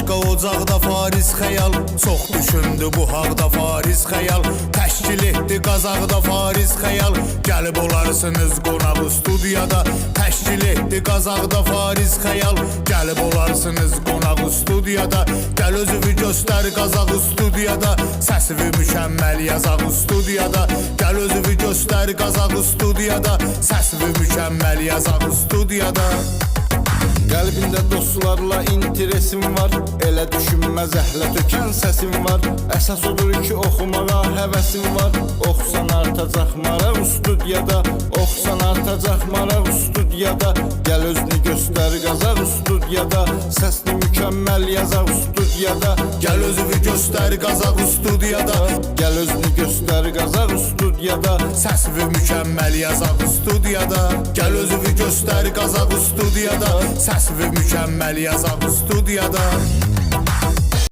Başqa ocaqda Fariz xəyal, çox düşündü bu haqda Fariz xəyal. Təşkil etdi Qazaqda Fariz xəyal, gəlib olarsınız qonaq studiyada. Təşkil etdi Qazaqda Fariz xəyal, gəlib olarsınız qonaq studiyada. Gəl özünü göstər Qazaq studiyada, səsivi mükəmməl yazaq studiyada. Gəl özünü göstər Qazaq studiyada, səsivi mükəmməl yazaq studiyada. Qəlbində dostlarla interesim var, elə düşünmə zəhlə tökən səsim var. Əsas odur ki oxumağa həvəsim var, oxusan artacaq maraq studiyada. Oxusan artacaq maraq studiyada. Gəl özünü göstər Qazaq studiyada, səsini mükəmməl yazaq studiyada. Gəl özünü göstər Qazaq studiyada, Gəl özünü göstər Qazaq studiyada. səsivi mükəmməl yazaq studiyada. Gəl özünü göstər Qazaq studiyada, səsivi mükəmməl yazaq studiyada.